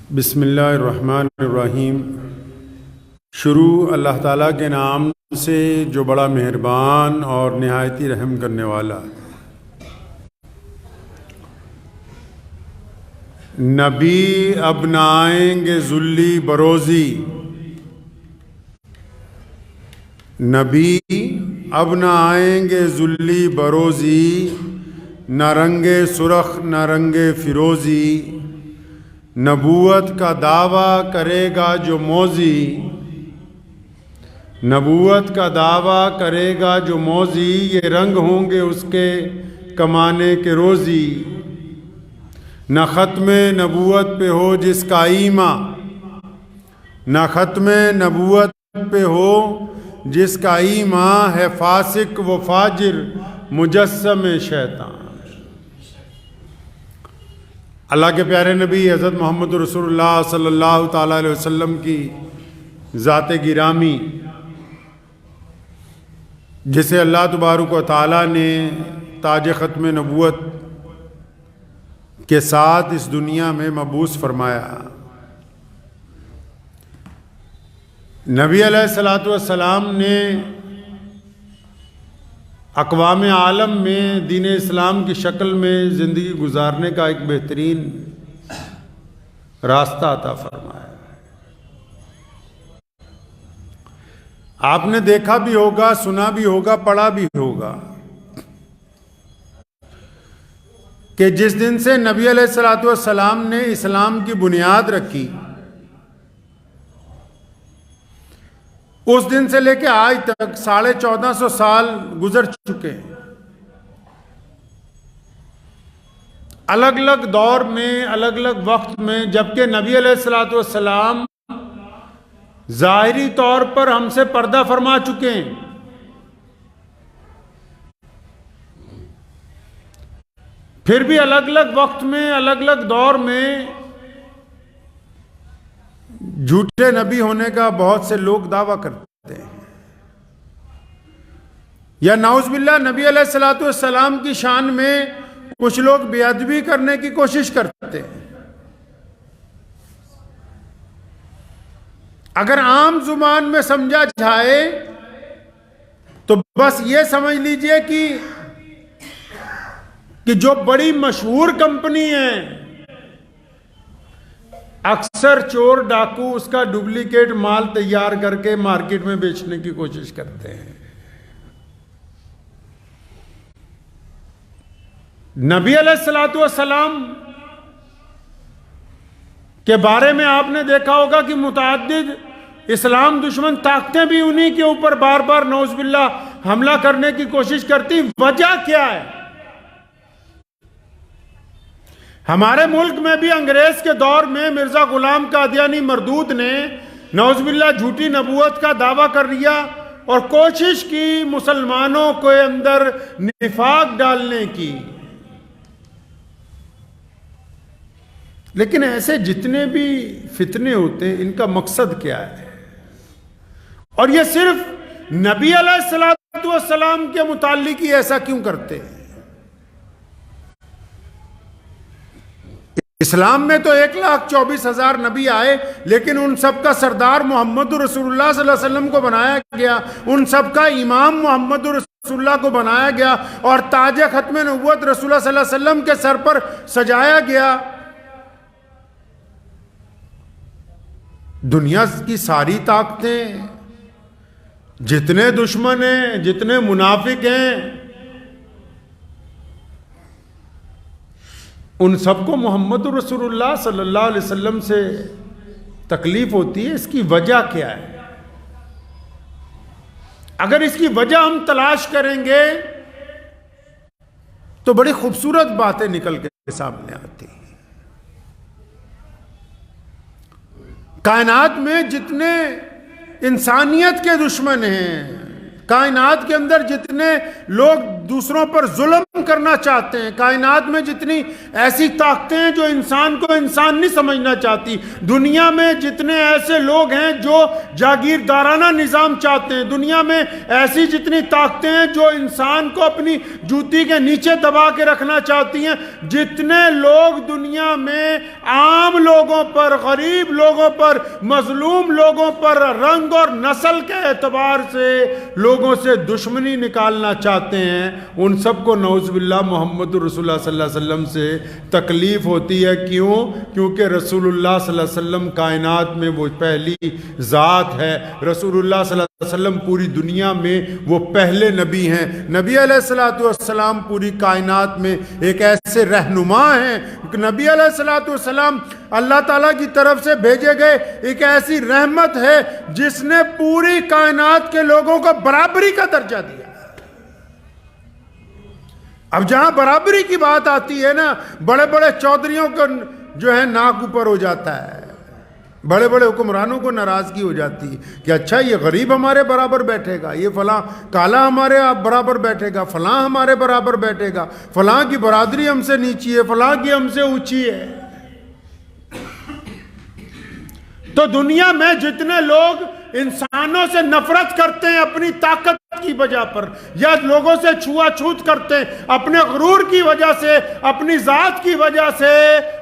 بسم اللہ الرحمن الرحیم۔ شروع اللہ تعالیٰ کے نام سے جو بڑا مہربان اور نہایت ہی رحم کرنے والا ہے۔ نبی اب نہ آئیں گے ذلی بروزی، نبی اب نہ آئیں گے ذلی بروزی، نہ رنگ سرخ نہ رنگ فیروزی، نبوت کا دعویٰ کرے گا جو موذی، نبوت کا دعویٰ کرے گا جو موذی، یہ رنگ ہوں گے اس کے کمانے کے روزی۔ نہ ختم نبوت پہ ہو جس کا ایمان، نہ ختم نبوت پہ ہو جس کا ایمان، ہے فاسق و فاجر مجسم شیطان۔ اللہ کے پیارے نبی حضرت محمد رسول اللہ صلی اللہ تعالیٰ علیہ وسلم کی ذات گرامی، جسے اللہ تبارک و تعالیٰ نے تاج ختم نبوت کے ساتھ اس دنیا میں مبعوث فرمایا۔ نبی علیہ الصلوۃ والسلام نے اقوام عالم میں دین اسلام کی شکل میں زندگی گزارنے کا ایک بہترین راستہ عطا فرمایا۔ آپ نے دیکھا بھی ہوگا، سنا بھی ہوگا، پڑھا بھی ہوگا کہ جس دن سے نبی علیہ الصلوۃ والسلام نے اسلام کی بنیاد رکھی، اس دن سے لے کے آج تک 1450 سال گزر چکے ہیں۔ الگ الگ دور میں، الگ الگ وقت میں، جبکہ نبی علیہ الصلوۃ والسلام ظاہری طور پر ہم سے پردہ فرما چکے ہیں، پھر بھی الگ الگ وقت میں، الگ الگ دور میں جھوٹے نبی ہونے کا بہت سے لوگ دعویٰ کرتے ہیں، یا نعوذ باللہ نبی علیہ الصلوۃ والسلام کی شان میں کچھ لوگ بے ادبی کرنے کی کوشش کرتے ہیں۔ اگر عام زبان میں سمجھا جائے تو بس یہ سمجھ لیجئے کہ جو بڑی مشہور کمپنی ہے، اکثر چور ڈاکو اس کا ڈپلیکیٹ مال تیار کر کے مارکیٹ میں بیچنے کی کوشش کرتے ہیں۔ نبی علیہ الصلوۃ والسلام کے بارے میں آپ نے دیکھا ہوگا کہ متعدد اسلام دشمن طاقتیں بھی انہی کے اوپر بار بار نعوذ باللہ حملہ کرنے کی کوشش کرتی۔ وجہ کیا ہے؟ ہمارے ملک میں بھی انگریز کے دور میں مرزا غلام قادیانی مردود نے نعوذ باللہ جھوٹی نبوت کا دعویٰ کر لیا اور کوشش کی مسلمانوں کے اندر نفاق ڈالنے کی۔ لیکن ایسے جتنے بھی فتنے ہوتے ہیں، ان کا مقصد کیا ہے؟ اور یہ صرف نبی علیہ الصلوۃ والسلام کے متعلق ہی ایسا کیوں کرتے ہیں؟ اسلام میں تو 1,24,000 نبی آئے، لیکن ان سب کا سردار محمد رسول اللہ صلی اللہ علیہ وسلم کو بنایا گیا، ان سب کا امام محمد رسول اللہ کو بنایا گیا، اور تاج ختم نبوت رسول اللہ صلی اللہ علیہ وسلم کے سر پر سجایا گیا۔ دنیا کی ساری طاقتیں، جتنے دشمن ہیں، جتنے منافق ہیں، ان سب کو محمد رسول اللہ صلی اللہ علیہ وسلم سے تکلیف ہوتی ہے۔ اس کی وجہ کیا ہے؟ اگر اس کی وجہ ہم تلاش کریں گے تو بڑی خوبصورت باتیں نکل کے سامنے آتی ہیں۔ کائنات میں جتنے انسانیت کے دشمن ہیں، کائنات کے اندر جتنے لوگ دوسروں پر ظلم کرنا چاہتے ہیں، کائنات میں جتنی ایسی طاقتیں ہیں جو انسان کو انسان نہیں سمجھنا چاہتی، دنیا میں جتنے ایسے لوگ ہیں جو جاگیردارانہ نظام چاہتے ہیں، دنیا میں ایسی جتنی طاقتیں ہیں جو انسان کو اپنی جوتی کے نیچے دبا کے رکھنا چاہتی ہیں، جتنے لوگ دنیا میں عام لوگوں پر، غریب لوگوں پر، مظلوم لوگوں پر رنگ اور نسل کے اعتبار سے لوگوں سے دشمنی نکالنا چاہتے ہیں، ان سب کو نعوذ باللہ محمد رسول اللہ صلی اللہ علیہ وسلم سے تکلیف ہوتی ہے۔ کیوں؟ کیونکہ رسول اللہ صلی اللہ علیہ وسلم کائنات میں وہ پہلی ذات ہے، رسول اللہ صلی اللہ علیہ وسلم پوری دنیا میں وہ پہلے نبی ہیں، نبی علیہ السلام پوری کائنات میں ایک ایسے رہنما ہیں، نبی علیہ السلام اللہ تعالیٰ کی طرف سے بھیجے گئے ایک ایسی رحمت ہے جس نے پوری کائنات کے لوگوں کو برابری کا درجہ دیا۔ اب جہاں برابری کی بات آتی ہے نا، بڑے بڑے چودھریوں کو جو ہے ناک اوپر ہو جاتا ہے، بڑے بڑے حکمرانوں کو ناراضگی ہو جاتی ہے کہ اچھا یہ غریب ہمارے برابر بیٹھے گا، یہ فلاں کالا ہمارے برابر بیٹھے گا، فلاں ہمارے برابر بیٹھے گا، فلاں کی برادری ہم سے نیچی ہے، فلاں کی ہم سے اونچی ہے۔ تو دنیا میں جتنے لوگ انسانوں سے نفرت کرتے ہیں اپنی طاقت کی وجہ پر، یا لوگوں سے چھوا چھوت کرتے ہیں اپنے غرور کی وجہ سے، اپنی ذات کی وجہ سے،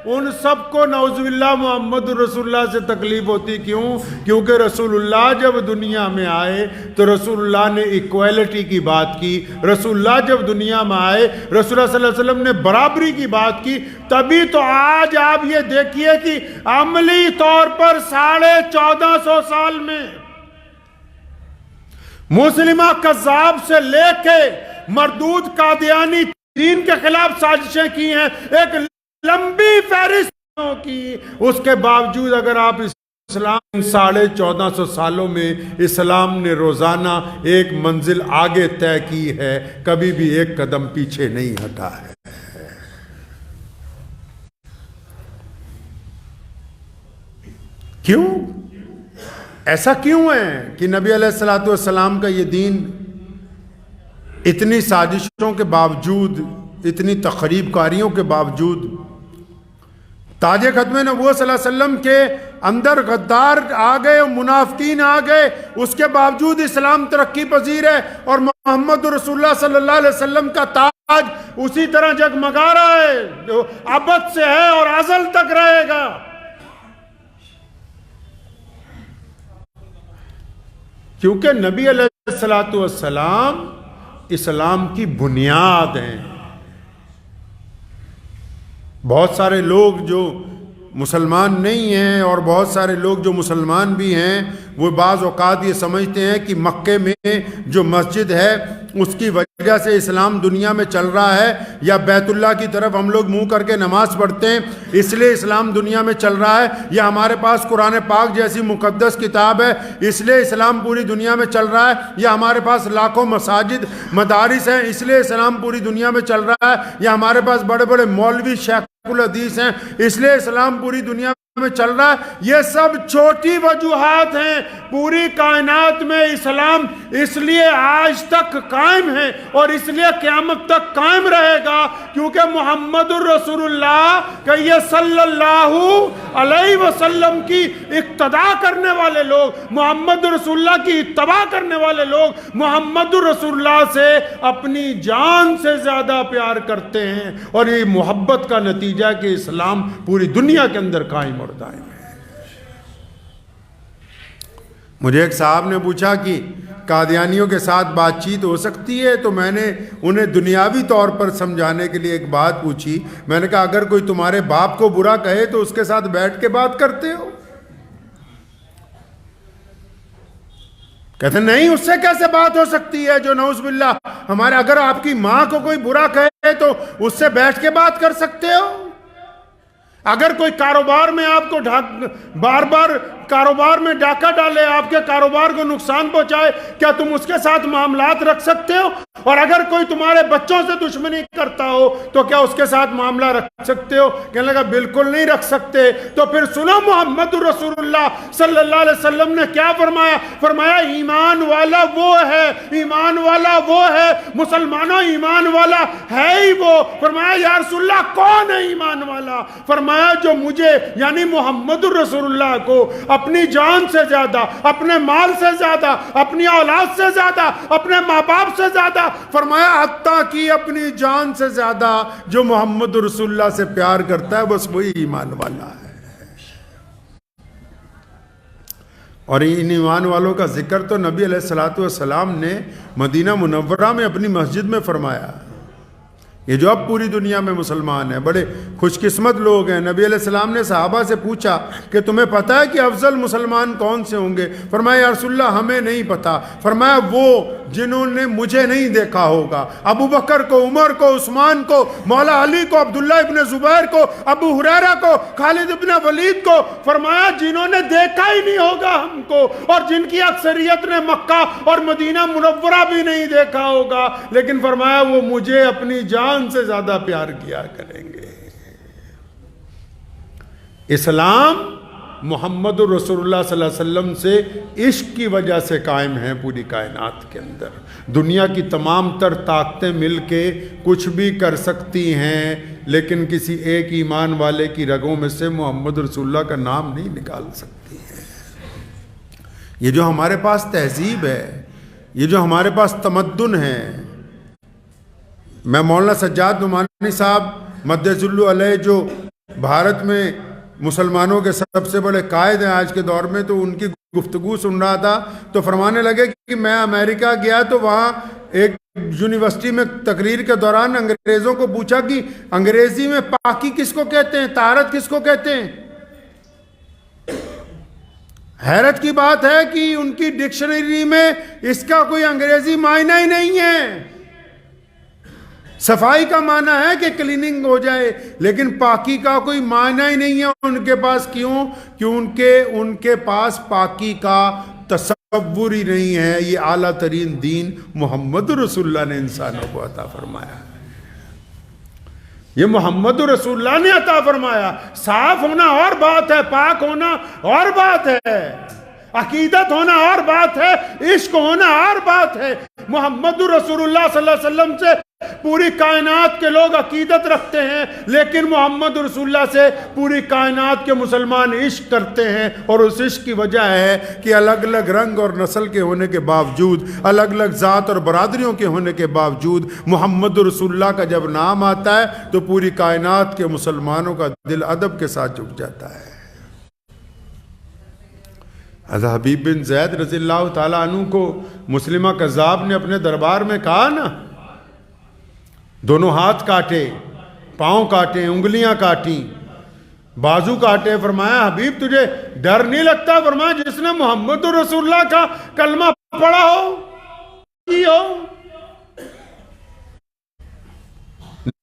ان سب کو نعوذ باللہ محمد رسول اللہ سے تکلیف ہوتی۔ کیوں؟ کیونکہ رسول اللہ جب دنیا میں آئے تو رسول اللہ نے ایکویلٹی کی بات کی، رسول اللہ جب دنیا میں آئے رسول اللہ صلی اللہ علیہ وسلم نے برابری کی بات کی، تبھی تو آج آپ یہ دیکھیے کہ عملی طور پر 1450 سال میں مسلمہ کذاب سے لے کے مردود قادیانی دین کے خلاف سازشیں کی ہیں، ایک لمبی فہرست کی، اس کے باوجود اگر آپ اسلام 1450 سالوں میں اسلام نے روزانہ ایک منزل آگے طے کی ہے، کبھی بھی ایک قدم پیچھے نہیں ہٹا ہے۔ کیوں؟ ایسا کیوں ہے کہ نبی علیہ السلام کا یہ دین اتنی سازشوں کے باوجود، اتنی تخریب کاریوں کے باوجود، تاج ختم نبوت صلی اللہ علیہ وسلم کے اندر غدار آ گئے، منافقین آ گئے، اس کے باوجود اسلام ترقی پذیر ہے، اور محمد رسول اللہ صلی اللہ علیہ وسلم کا تاج اسی طرح جگمگا رہا ہے، جو ابد سے ہے اور ازل تک رہے گا۔ کیونکہ نبی علیہ السلام اسلام کی بنیاد ہیں۔ بہت سارے لوگ جو مسلمان نہیں ہیں اور بہت سارے لوگ جو مسلمان بھی ہیں، وہ بعض اوقات یہ سمجھتے ہیں کہ مکے میں جو مسجد ہے اس کی وجہ سے اسلام دنیا میں چل رہا ہے، یا بیت اللہ کی طرف ہم لوگ منہ کر کے نماز پڑھتے ہیں اس لیے اسلام دنیا میں چل رہا ہے، یا ہمارے پاس قرآن پاک جیسی مقدس کتاب ہے اس لیے اسلام پوری دنیا میں چل رہا ہے، یا ہمارے پاس لاکھوں مساجد مدارس ہیں اس لیے اسلام پوری دنیا میں چل رہا ہے، یا ہمارے پاس بڑے بڑے مولوی شیخ الحدیث ہیں اس لیے اسلام پوری دنیا میں چل رہا ہے۔ یہ سب چھوٹی وجوہات ہیں، پوری کائنات میں اسلام اس لیے آج تک قائم ہے اور اس لیے قیامت تک قائم رہے گا کیونکہ محمد الرسول اللہ کہ یہ صلی اللہ علیہ وسلم کی اقتداء کرنے والے لوگ، محمد رسول اللہ کی اتباع کرنے والے لوگ محمد رسول اللہ سے اپنی جان سے زیادہ پیار کرتے ہیں، اور یہ محبت کا نتیجہ ہے کہ اسلام پوری دنیا کے اندر قائم اور دائم ہے۔ مجھے ایک صاحب نے پوچھا کہ قادیانیوں کے ساتھ بات چیت ہو سکتی ہے، تو میں نے انہیں دنیاوی طور پر سمجھانے کے لیے ایک بات پوچھی۔ میں نے کہا اگر کوئی تمہارے باپ کو برا کہے تو اس کے ساتھ بیٹھ کے بات کرتے ہو؟ کہتے نہیں، اس سے کیسے بات ہو سکتی ہے جو نعوذ باللہ ہمارے، اگر آپ کی ماں کو کوئی برا کہے تو اس سے بیٹھ کے بات کر سکتے ہو؟ اگر کوئی کاروبار میں آپ کو بار بار کاروبار میں ڈاکہ ڈالے، آپ کے کاروبار کو نقصان پہنچائے، کیا تم اس کے ساتھ معاملات رکھ سکتے ہو؟ اور اگر کوئی تمہارے بچوں سے دشمنی کرتا ہو تو کیا اس کے ساتھ معاملہ رکھ سکتے ہو؟ کہنے لگا بالکل نہیں رکھ سکتے۔ تو پھر سنو محمد رسول اللہ صلی اللہ علیہ وسلم نے کیا فرمایا؟ فرمایا ایمان والا وہ ہے، ایمان والا وہ ہے، مسلمانوں ایمان والا ہے ہی وہ۔ فرمایا یا رسول اللہ کون ہے ایمان والا؟ فرمایا جو مجھے یعنی محمد رسول اللہ کو اپنی جان سے زیادہ، اپنے مال سے زیادہ، اپنی اولاد سے زیادہ، اپنے ماں باپ سے زیادہ، فرمایا حتیٰ کہ اپنی جان سے زیادہ جو محمد رسول اللہ سے پیار کرتا ہے بس وہی ایمان والا ہے۔ اور ان ایمان والوں کا ذکر تو نبی علیہ الصلوۃ والسلام نے مدینہ منورہ میں اپنی مسجد میں فرمایا۔ یہ جو اب پوری دنیا میں مسلمان ہیں بڑے خوش قسمت لوگ ہیں۔ نبی علیہ السلام نے صحابہ سے پوچھا کہ تمہیں پتہ ہے کہ افضل مسلمان کون سے ہوں گے؟ فرمایا یا رسول اللہ ہمیں نہیں پتہ۔ فرمایا وہ جنہوں نے مجھے نہیں دیکھا ہوگا، ابو بکر کو، عمر کو، عثمان کو، مولا علی کو، عبداللہ ابن زبیر کو، ابو ہریرہ کو، خالد ابن ولید کو۔ فرمایا جنہوں نے دیکھا ہی نہیں ہوگا ہم کو، اور جن کی اکثریت نے مکہ اور مدینہ منورہ بھی نہیں دیکھا ہوگا، لیکن فرمایا وہ مجھے اپنی جان سے زیادہ پیار کیا کریں گے۔ اسلام محمد رسول اللہ صلی اللہ علیہ وسلم سے عشق کی وجہ سے قائم ہے پوری کائنات کے اندر۔ دنیا کی تمام تر طاقتیں مل کے کچھ بھی کر سکتی ہیں، لیکن کسی ایک ایمان والے کی رگوں میں سے محمد رسول اللہ کا نام نہیں نکال سکتی ہیں۔ یہ جو ہمارے پاس تہذیب ہے، یہ جو ہمارے پاس تمدن ہے، میں مولانا سجاد نعمانی صاحب مدظ اللہ علیہ جو بھارت میں مسلمانوں کے سب سے بڑے قائد ہیں آج کے دور میں، تو ان کی گفتگو سن رہا تھا تو فرمانے لگے کہ میں امریکہ گیا تو وہاں ایک یونیورسٹی میں تقریر کے دوران انگریزوں کو پوچھا کہ انگریزی میں پاکی کس کو کہتے ہیں، طہارت کس کو کہتے ہیں؟ حیرت کی بات ہے کہ ان کی ڈکشنری میں اس کا کوئی انگریزی معنی ہی نہیں ہے۔ صفائی کا معنی ہے کہ کلیننگ ہو جائے، لیکن پاکی کا کوئی معنی ہی نہیں ہے ان کے پاس۔ کیوں؟ کیونکہ ان کے پاس پاکی کا تصور ہی نہیں ہے۔ یہ اعلیٰ ترین دین محمد رسول اللہ نے انسانوں کو عطا فرمایا، یہ محمد رسول اللہ نے عطا فرمایا۔ صاف ہونا اور بات ہے، پاک ہونا اور بات ہے، عقیدت ہونا اور بات ہے، عشق ہونا اور بات ہے۔ محمد رسول اللہ صلی اللہ علیہ وسلم سے پوری کائنات کے لوگ عقیدت رکھتے ہیں، لیکن محمد رسول اللہ سے پوری کائنات کے مسلمان عشق کرتے ہیں، اور اس عشق کی وجہ ہے کہ الگ الگ رنگ اور نسل کے ہونے کے باوجود، الگ الگ ذات اور برادریوں کے ہونے کے باوجود، محمد رسول اللہ کا جب نام آتا ہے تو پوری کائنات کے مسلمانوں کا دل ادب کے ساتھ جھک جاتا ہے۔ حضرت حبیب بن زید رضی اللہ تعالیٰ عنہ کو مسلمہ کذاب نے اپنے دربار میں کہا نا، دونوں ہاتھ کاٹے، پاؤں کاٹے، انگلیاں کاٹیں، بازو کاٹے۔ فرمایا حبیب تجھے ڈر نہیں لگتا؟ فرمایا جس نے محمد رسول اللہ کا کلمہ پڑھا ہو،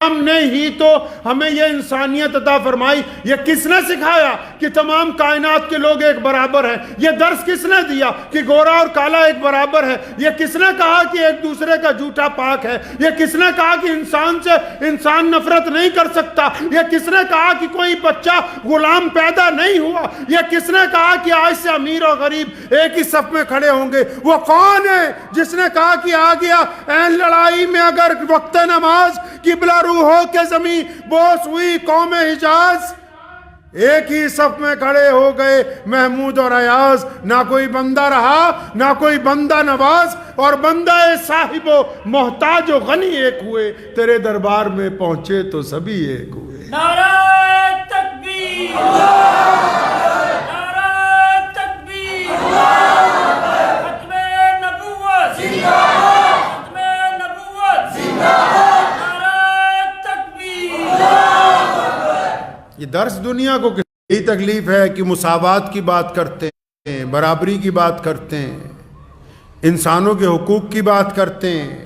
ہم نے ہی تو ہمیں یہ انسانیت عطا فرمائی۔ یہ کس نے سکھایا کہ تمام کائنات کے لوگ ایک برابر ہیں؟ یہ درس کس نے دیا کہ گورا اور کالا ایک برابر ہے؟ یہ کس نے کہا کہ ایک دوسرے کا جھوٹا پاک ہے؟ یہ کس نے کہا کہ انسان سے انسان نفرت نہیں کر سکتا؟ یہ کس نے کہا کہ کوئی بچہ غلام پیدا نہیں ہوا؟ یہ کس نے کہا کہ آج سے امیر اور غریب ایک ہی صف میں کھڑے ہوں گے؟ وہ کون ہے جس نے کہا کہ آ گیا این لڑائی میں اگر وقت نماز قبلہ روح ہو کے زمین بوس ہوئی قوم حجاز؟ ایک ہی صف میں کھڑے ہو گئے محمود اور ایاز، نہ کوئی بندہ رہا نہ کوئی بندہ نواز، اور بندہ صاحب و محتاج و غنی ایک ہوئے، تیرے دربار میں پہنچے تو سبھی ایک ہوئے۔ نعرہ تکبیر، نعرہ تکبیر، ختم نبوت، ختم نبوت، یہ درس دنیا کو کسی تکلیف ہے کہ مساوات کی بات کرتے ہیں، برابری کی بات کرتے ہیں، انسانوں کے حقوق کی بات کرتے ہیں۔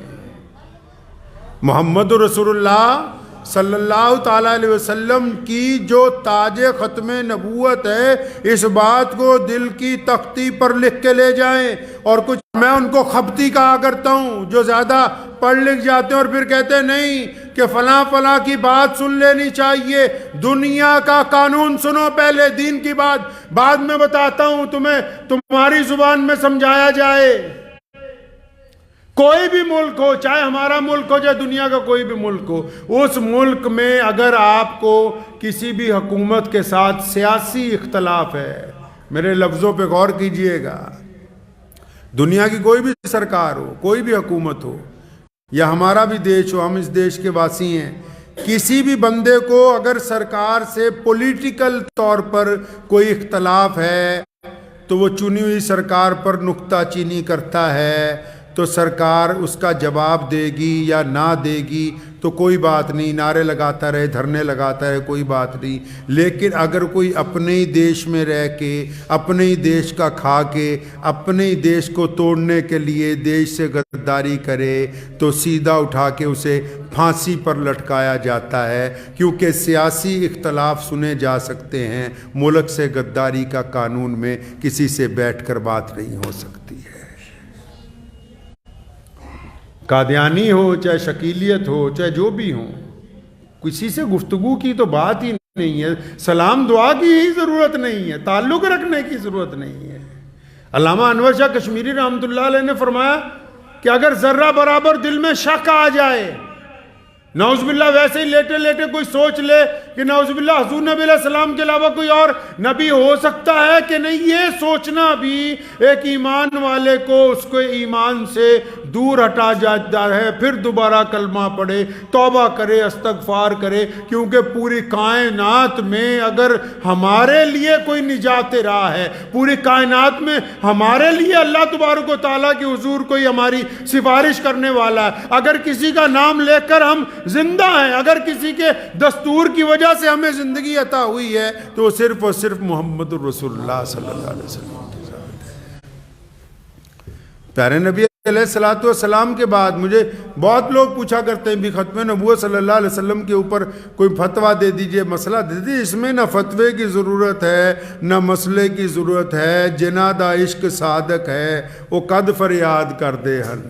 محمد رسول اللہ صلی اللہ تعالیٰ علیہ وسلم کی جو تاج ختم نبوت ہے، اس بات کو دل کی تختی پر لکھ کے لے جائیں. اور کچھ میں ان کو خبتی کہا کرتا ہوں جو زیادہ پڑھ لکھ جاتے ہیں اور پھر کہتے ہیں نہیں کہ فلاں فلاں کی بات سن لینی چاہیے. دنیا کا قانون سنو پہلے، دین کی بات بعد میں بتاتا ہوں تمہیں، تمہاری زبان میں سمجھایا جائے. کوئی بھی ملک ہو، چاہے ہمارا ملک ہو چاہے دنیا کا کوئی بھی ملک ہو، اس ملک میں اگر آپ کو کسی بھی حکومت کے ساتھ سیاسی اختلاف ہے، میرے لفظوں پہ غور کیجئے گا، دنیا کی کوئی بھی سرکار ہو، کوئی بھی حکومت ہو، یا ہمارا بھی دیش ہو، ہم اس دیش کے واسی ہیں، کسی بھی بندے کو اگر سرکار سے پولیٹیکل طور پر کوئی اختلاف ہے تو وہ چنی ہوئی سرکار پر نکتہ چینی کرتا ہے، تو سرکار اس کا جواب دے گی یا نہ دے گی تو کوئی بات نہیں، نعرے لگاتا رہے، دھرنے لگاتا رہے، کوئی بات نہیں. لیکن اگر کوئی اپنے ہی دیش میں رہ کے، اپنے ہی دیش کا کھا کے، اپنے ہی دیش کو توڑنے کے لیے دیش سے غداری کرے تو سیدھا اٹھا کے اسے پھانسی پر لٹکایا جاتا ہے، کیونکہ سیاسی اختلاف سنے جا سکتے ہیں، ملک سے غداری کا قانون میں کسی سے بیٹھ کر بات نہیں ہو سکتی ہے. قادیانی ہو چاہے شکیلیت ہو چاہے جو بھی ہو، کسی سے گفتگو کی تو بات ہی نہیں ہے، سلام دعا کی ہی ضرورت نہیں ہے، تعلق رکھنے کی ضرورت نہیں ہے. علامہ انور شاہ کشمیری رحمۃ اللہ علیہ نے فرمایا کہ اگر ذرہ برابر دل میں شک آ جائے، نعوذ باللہ ویسے ہی لیٹے لیٹے کوئی سوچ لے کہ نعوذ باللہ حضور نبی علیہ السلام کے علاوہ کوئی اور نبی ہو سکتا ہے کہ نہیں، یہ سوچنا بھی ایک ایمان والے کو اس کو ایمان سے دور ہٹا جاتا ہے. پھر دوبارہ کلمہ پڑھے، توبہ کرے، استغفار کرے، کیونکہ پوری کائنات میں اگر ہمارے لیے کوئی نجات راہ ہے، پوری کائنات میں ہمارے لیے اللہ تبارک و تعالیٰ کی حضور کوئی ہماری سفارش کرنے والا ہے، اگر کسی کا نام لے کر ہم زندہ ہیں، اگر کسی کے دستور کی وجہ سے ہمیں زندگی عطا ہوئی ہے تو وہ صرف اور صرف محمد الرسول اللہ صلی اللہ علیہ وسلم کی ذات ہے. پیارے نبی علیہ الصلوۃ والسلام کے بعد مجھے بہت لوگ پوچھا کرتے ہیں بھی ختم نبوت صلی اللہ علیہ وسلم کے اوپر کوئی فتویٰ دے دیجئے، مسئلہ دے دیجئے. اس میں نہ فتوے کی ضرورت ہے نہ مسئلے کی ضرورت ہے. جنادہ عشق صادق ہے وہ قد فریاد کر دے ہن.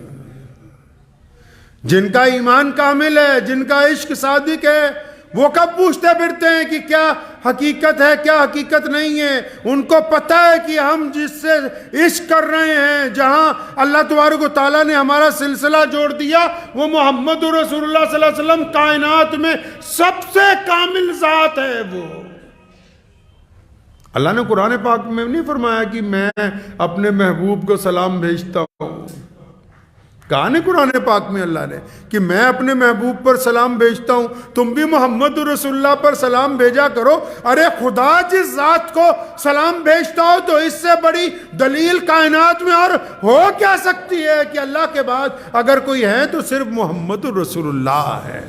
جن کا ایمان کامل ہے، جن کا عشق صادق ہے، وہ کب پوچھتے پھرتے ہیں کہ کیا حقیقت ہے کیا حقیقت نہیں ہے. ان کو پتہ ہے کہ ہم جس سے عشق کر رہے ہیں، جہاں اللہ تبارک و تعالیٰ نے ہمارا سلسلہ جوڑ دیا، وہ محمد رسول اللہ صلی اللہ علیہ وسلم کائنات میں سب سے کامل ذات ہے. وہ اللہ نے قرآن پاک میں نہیں فرمایا کہ میں اپنے محبوب کو سلام بھیجتا ہوں؟ کہا نہیں قرآن پاک میں اللہ نے کہ میں اپنے محبوب پر سلام بھیجتا ہوں، تم بھی محمد رسول اللہ پر سلام بھیجا کرو. ارے خدا جس ذات کو سلام بھیجتا ہو تو اس سے بڑی دلیل کائنات میں اور ہو کیا سکتی ہے کہ اللہ کے بعد اگر کوئی ہے تو صرف محمد رسول اللہ ہے.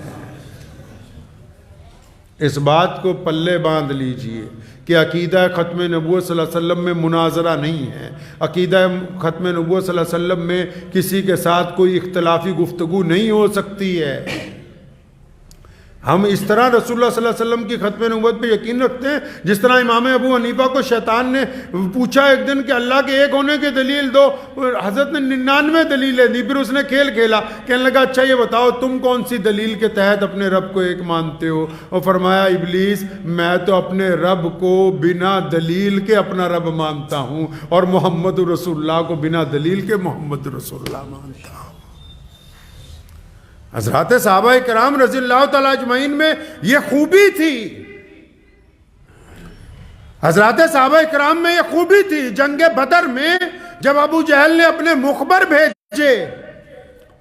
اس بات کو پلے باندھ لیجئے کہ عقیدہ ختم نبوت صلی اللہ علیہ وسلم میں مناظرہ نہیں ہے، عقیدہ ختم نبوت صلی اللہ علیہ وسلم میں کسی کے ساتھ کوئی اختلافی گفتگو نہیں ہو سکتی ہے. ہم اس طرح رسول اللہ صلی اللہ علیہ وسلم کی ختم نبوت پہ یقین رکھتے ہیں جس طرح امام ابو حنیفہ کو شیطان نے پوچھا ایک دن کہ اللہ کے ایک ہونے کی دلیل دو، حضرت نے 99 دلیلیں دی. پھر اس نے کھیل کھیلا، کہنے لگا اچھا یہ بتاؤ تم کون سی دلیل کے تحت اپنے رب کو ایک مانتے ہو؟ اور فرمایا ابلیس میں تو اپنے رب کو بنا دلیل کے اپنا رب مانتا ہوں، اور محمد رسول اللہ کو بنا دلیل کے محمد رسول اللہ مانتا ہوں. حضرات صحابہ کرام رضی اللہ تعالیٰ اجمعین میں یہ خوبی تھی، حضرات صحابہ کرام میں یہ خوبی تھی. جنگ بدر میں جب ابو جہل نے اپنے مخبر بھیجے،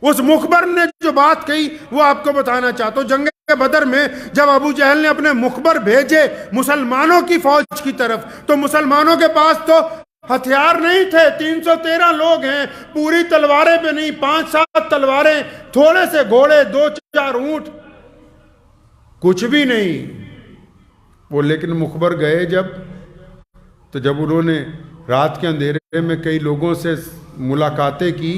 اس مخبر نے جو بات کہی وہ آپ کو بتانا چاہتا ہوں. جنگ بدر میں جب ابو جہل نے اپنے مخبر بھیجے مسلمانوں کی فوج کی طرف، تو مسلمانوں کے پاس تو ہتھیار نہیں تھے. 313 لوگ ہیں، پوری تلواریں پہ نہیں، 5-7 تلواریں، تھوڑے سے گھوڑے، 2-4 اونٹ، کچھ بھی نہیں. وہ لیکن مخبر گئے جب انہوں نے رات کے اندھیرے میں کئی لوگوں سے ملاقاتیں کی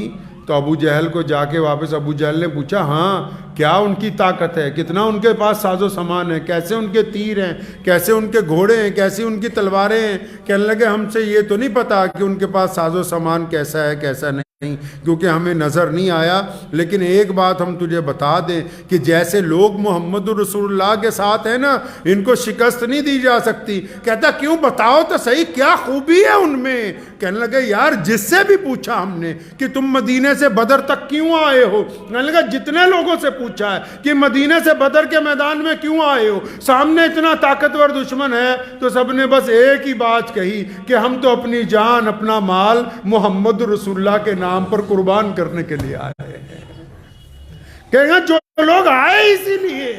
تو ابو جہل کو جا کے واپس ابو جہل نے پوچھا ہاں کیا ان کی طاقت ہے، کتنا ان کے پاس ساز و سامان ہے، کیسے ان کے تیر ہیں، کیسے ان کے گھوڑے ہیں، کیسی ان کی تلواریں ہیں؟ کہنے لگے ہم سے یہ تو نہیں پتا کہ ان کے پاس ساز و سامان کیسا ہے کیسا نہیں، کیونکہ ہمیں نظر نہیں آیا، لیکن ایک بات ہم تجھے بتا دیں کہ جیسے لوگ محمد رسول اللہ کے ساتھ ہیں نا، ان کو شکست نہیں دی جا سکتی۔ کہتا کیوں، بتاؤ تو صحیح کیا خوبی ہے ان میں؟ کہنے لگے یار جس سے بھی پوچھا ہم نے کہ تم مدینے سے بدر تک کیوں آئے ہو، کہنے لگا جتنے لوگوں سے پوچھا ہے کہ مدینے سے بدر کے میدان میں کیوں آئے ہو، سامنے اتنا طاقتور دشمن ہے، تو سب نے بس ایک ہی بات کہی کہ ہم تو اپنی جان اپنا مال محمد رسول اللہ کے نام پر قربان کرنے کے لیے آئے ہیں۔ کہیں گے جو لوگ آئے اسی لیے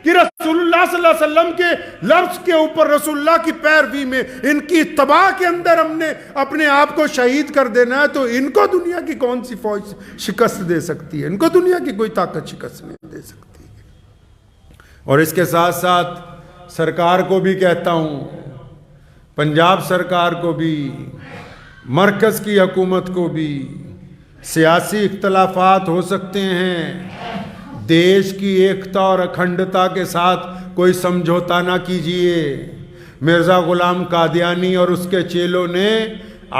کہ رسول اللہ صلی اللہ علیہ وسلم کے لفظ کے اوپر رسول اللہ کی پیروی میں ان کی اتباع کے اندر ہم نے اپنے آپ کو شہید کر دینا ہے، تو ان کو دنیا کی کون سی فوج شکست دے سکتی ہے؟ ان کو دنیا کی کوئی طاقت شکست نہیں دے سکتی۔ اور اس کے ساتھ ساتھ سرکار کو بھی کہتا ہوں، پنجاب سرکار کو بھی، مرکز کی حکومت کو بھی، سیاسی اختلافات ہو سکتے ہیں، دیش کی ایکتا اور اکھنڈتا کے ساتھ کوئی سمجھوتا نہ کیجیے۔ مرزا غلام قادیانی اور اس کے چیلوں نے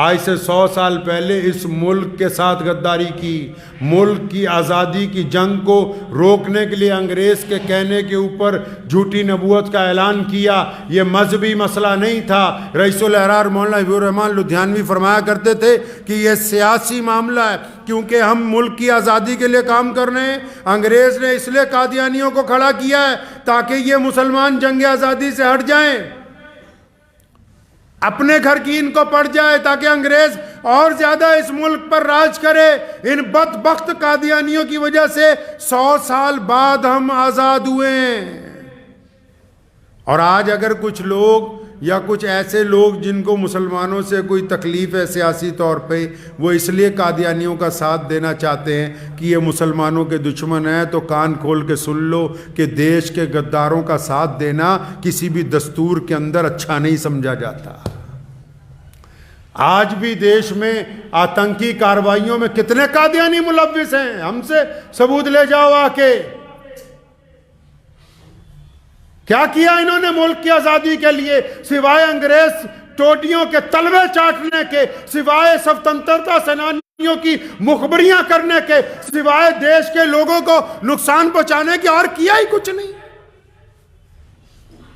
آج سے 100 سال پہلے اس ملک کے ساتھ غداری کی، ملک کی آزادی کی جنگ کو روکنے کے لیے انگریز کے کہنے کے اوپر جھوٹی نبوت کا اعلان کیا۔ یہ مذہبی مسئلہ نہیں تھا۔ رئیس الاحرار مولانا حبیب الرحمن لدھیانوی فرمایا کرتے تھے کہ یہ سیاسی معاملہ ہے، کیونکہ ہم ملک کی آزادی کے لیے کام کر رہے ہیں۔ انگریز نے اس لیے قادیانیوں کو کھڑا کیا ہے تاکہ یہ مسلمان جنگ آزادی سے ہٹ جائیں، اپنے گھر کی ان کو پڑ جائے، تاکہ انگریز اور زیادہ اس ملک پر راج کرے۔ ان بدبخت قادیانیوں کی وجہ سے 100 سال بعد ہم آزاد ہوئے ہیں۔ اور آج اگر کچھ لوگ یا کچھ ایسے لوگ جن کو مسلمانوں سے کوئی تکلیف ہے سیاسی طور پہ، وہ اس لیے قادیانیوں کا ساتھ دینا چاہتے ہیں کہ یہ مسلمانوں کے دشمن ہیں، تو کان کھول کے سن لو کہ دیش کے غداروں کا ساتھ دینا کسی بھی دستور کے اندر اچھا نہیں سمجھا جاتا۔ آج بھی دیش میں آتنکی کارروائیوں میں کتنے قادیانی ملوث ہیں، ہم سے ثبوت لے جاؤ آ کے۔ کیا کیا انہوں نے ملک کی آزادی کے لیے، سوائے انگریز ٹوٹیوں کے تلوے چاٹنے کے، سوائے سوتنترتا سینانیوں کی مخبریاں کرنے کے، سوائے دیش کے لوگوں کو نقصان پہنچانے کے اور کیا ہی کچھ نہیں۔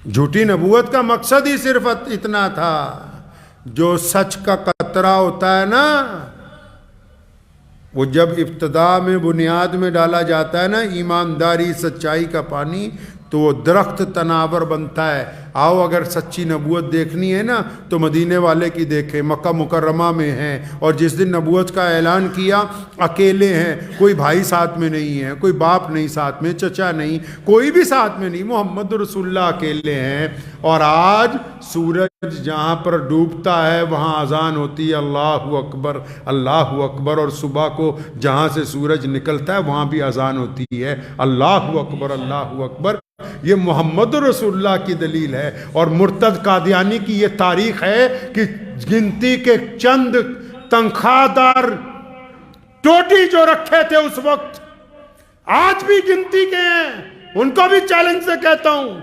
جھوٹی نبوت کا مقصد ہی صرف اتنا تھا، جو سچ کا قطرہ ہوتا ہے نا، وہ جب ابتدا میں بنیاد میں ڈالا جاتا ہے نا، ایمانداری سچائی کا پانی، تو وہ درخت تناور بنتا ہے۔ آؤ اگر سچی نبوت دیکھنی ہے نا تو مدینے والے کی دیکھیں، مکہ مکرمہ میں ہیں، اور جس دن نبوت کا اعلان کیا اکیلے ہیں، کوئی بھائی ساتھ میں نہیں ہے، کوئی باپ نہیں ساتھ میں، چچا نہیں، کوئی بھی ساتھ میں نہیں، محمد رسول اللہ اکیلے ہیں۔ اور آج سورج جہاں پر ڈوبتا ہے وہاں اذان ہوتی ہے اللہ اکبر اللہ اکبر، اور صبح کو جہاں سے سورج نکلتا ہے وہاں بھی اذان ہوتی ہے اللہ اکبر اللہ اکبر۔ یہ محمد رسول اللہ کی دلیل ہے۔ اور مرتد قادیانی کی یہ تاریخ ہے کہ گنتی کے چند تنخواہ دار ٹوٹی جو رکھے تھے اس وقت آج بھی گنتی کے ہیں۔ ان کو بھی چیلنج سے کہتا ہوں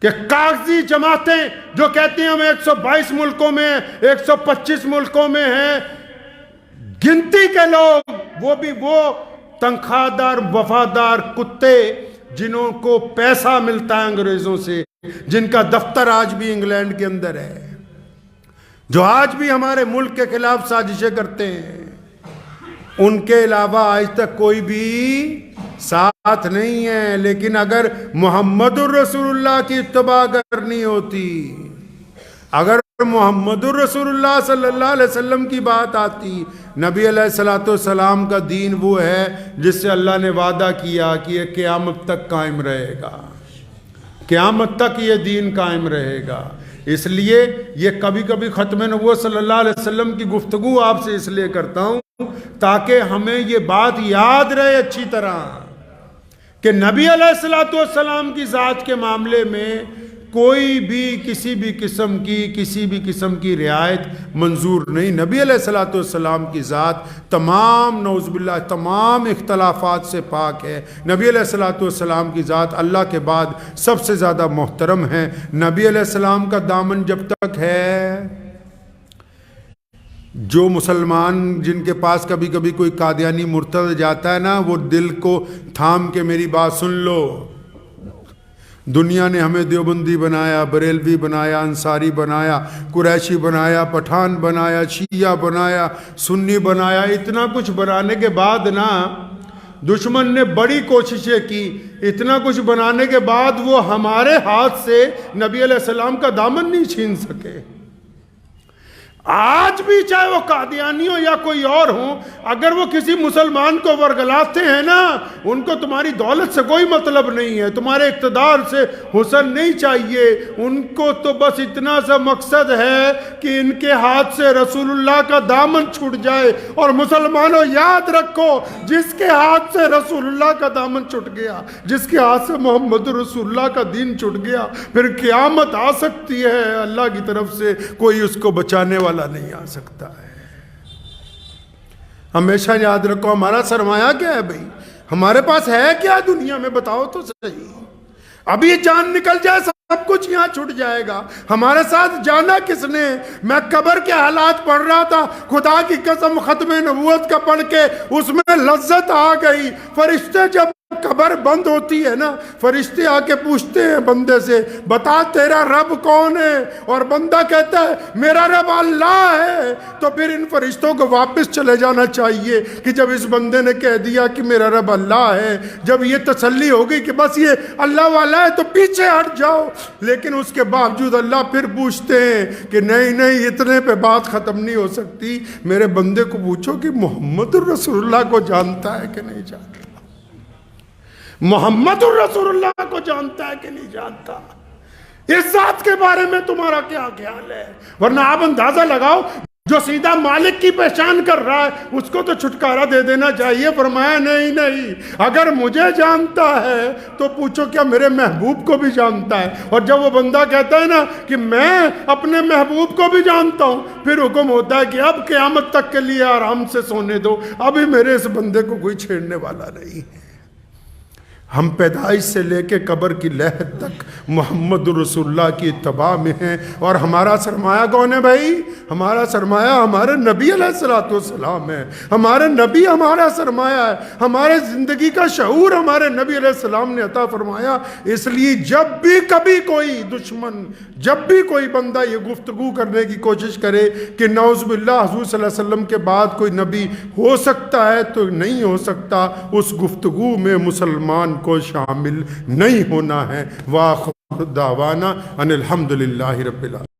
کہ کاغذی جماعتیں جو کہتی ہیں ہم 122 ملکوں میں 125 ملکوں میں ہیں، گنتی کے لوگ، وہ بھی وہ تنخواہ دار وفادار کتے جنہوں کو پیسہ ملتا ہے انگریزوں سے، جن کا دفتر آج بھی انگلینڈ کے اندر ہے، جو آج بھی ہمارے ملک کے خلاف سازشیں کرتے ہیں، ان کے علاوہ آج تک کوئی بھی ساتھ نہیں ہے۔ لیکن اگر محمد الرسول اللہ کی اتباع کرنی ہوتی، اگر محمد الرسول اللہ صلی اللہ علیہ وسلم کی بات آتی، نبی علیہ الصلوۃ والسلام کا دین وہ ہے جس سے اللہ نے وعدہ کیا کہ یہ قیامت تک قائم رہے گا، قیامت تک یہ دین قائم رہے گا۔ اس لیے یہ کبھی کبھی ختم نبوت صلی اللہ علیہ وسلم کی گفتگو آپ سے اس لیے کرتا ہوں تاکہ ہمیں یہ بات یاد رہے اچھی طرح کہ نبی علیہ الصلوۃ والسلام کی ذات کے معاملے میں کوئی بھی کسی بھی قسم کی رعایت منظور نہیں۔ نبی علیہ الصلوۃ والسلام کی ذات تمام نعوذ باللہ تمام اختلافات سے پاک ہے۔ نبی علیہ الصلوۃ والسلام کی ذات اللہ کے بعد سب سے زیادہ محترم ہے۔ نبی علیہ السلام کا دامن جب تک ہے، جو مسلمان جن کے پاس کبھی کبھی کوئی قادیانی مرتد جاتا ہے نا، وہ دل کو تھام کے میری بات سن لو، دنیا نے ہمیں دیوبندی بنایا، بریلوی بنایا، انصاری بنایا، قریشی بنایا، پٹھان بنایا، شیعہ بنایا، سنی بنایا، اتنا کچھ بنانے کے بعد نا دشمن نے بڑی کوششیں کی، اتنا کچھ بنانے کے بعد وہ ہمارے ہاتھ سے نبی علیہ السلام کا دامن نہیں چھین سکے۔ آج بھی چاہے وہ قادیانی ہو یا کوئی اور ہوں، اگر وہ کسی مسلمان کو ورگلاتے ہیں نا، ان کو تمہاری دولت سے کوئی مطلب نہیں ہے، تمہارے اقتدار سے حسن نہیں چاہیے، ان کو تو بس اتنا سا مقصد ہے کہ ان کے ہاتھ سے رسول اللہ کا دامن چھوٹ جائے۔ اور مسلمانوں یاد رکھو، جس کے ہاتھ سے رسول اللہ کا دامن چھوٹ گیا، جس کے ہاتھ سے محمد رسول اللہ کا دین چھوٹ گیا، پھر قیامت آ سکتی ہے، اللہ کی طرف سے کوئی اس کو بچانے والا نہیں آ سکتا ہے۔ ہمیشہ یاد رکھو، ہمارا سرمایہ کیا ہے بھائی؟ ہمارے پاس ہے کیا دنیا میں؟ بتاؤ تو صحیح۔ ابھی جان نکل جائے سب کچھ یہاں چھٹ جائے گا۔ ہمارے ساتھ جانا کس نے؟ میں قبر کے حالات پڑھ رہا تھا، خدا کی قسم ختم نبوت کا پڑھ کے اس میں لذت آ گئی۔ فرشتے جب قبر بند ہوتی ہے نا، فرشتے آ کے پوچھتے ہیں بندے سے، بتا تیرا رب کون ہے؟ اور بندہ کہتا ہے میرا رب اللہ ہے۔ تو پھر ان فرشتوں کو واپس چلے جانا چاہیے کہ جب اس بندے نے کہہ دیا کہ میرا رب اللہ ہے، جب یہ تسلی ہو گئی کہ بس یہ اللہ والا ہے، تو پیچھے ہٹ جاؤ۔ لیکن اس کے باوجود اللہ پھر پوچھتے ہیں کہ نہیں اتنے پہ بات ختم نہیں ہو سکتی، میرے بندے کو پوچھو کہ محمد الرسول اللہ کو جانتا ہے کہ نہیں جانتا، محمد الرسول اللہ کو جانتا ہے کہ نہیں جانتا، اس ذات کے بارے میں تمہارا کیا خیال ہے؟ ورنہ آپ اندازہ لگاؤ، جو سیدھا مالک کی پہچان کر رہا ہے اس کو تو چھٹکارا دے دینا چاہیے۔ فرمایا نہیں، اگر مجھے جانتا ہے تو پوچھو کیا میرے محبوب کو بھی جانتا ہے؟ اور جب وہ بندہ کہتا ہے نا کہ میں اپنے محبوب کو بھی جانتا ہوں، پھر حکم ہوتا ہے کہ اب قیامت تک کے لیے آرام سے سونے دو، ابھی میرے اس بندے کو کوئی چھیڑنے والا نہیں ہے۔ ہم پیدائش سے لے کے قبر کی لحد تک محمد رسول اللہ کی اتباع میں ہیں، اور ہمارا سرمایہ کون ہے بھائی؟ ہمارا سرمایہ ہمارے نبی علیہ الصلوۃ والسلام ہے۔ ہمارے نبی ہمارا سرمایہ ہے، ہمارے زندگی کا شعور ہمارے نبی علیہ السلام نے عطا فرمایا۔ اس لیے جب بھی کبھی کوئی دشمن، جب بھی کوئی بندہ یہ گفتگو کرنے کی کوشش کرے کہ نعوذ باللہ حضور صلی اللہ علیہ وسلم کے بعد کوئی نبی ہو سکتا ہے، تو نہیں ہو سکتا، اس گفتگو میں مسلمان کو شامل نہیں ہونا ہے۔ وآخر دعوانا ان الحمدللہ رب العالمین۔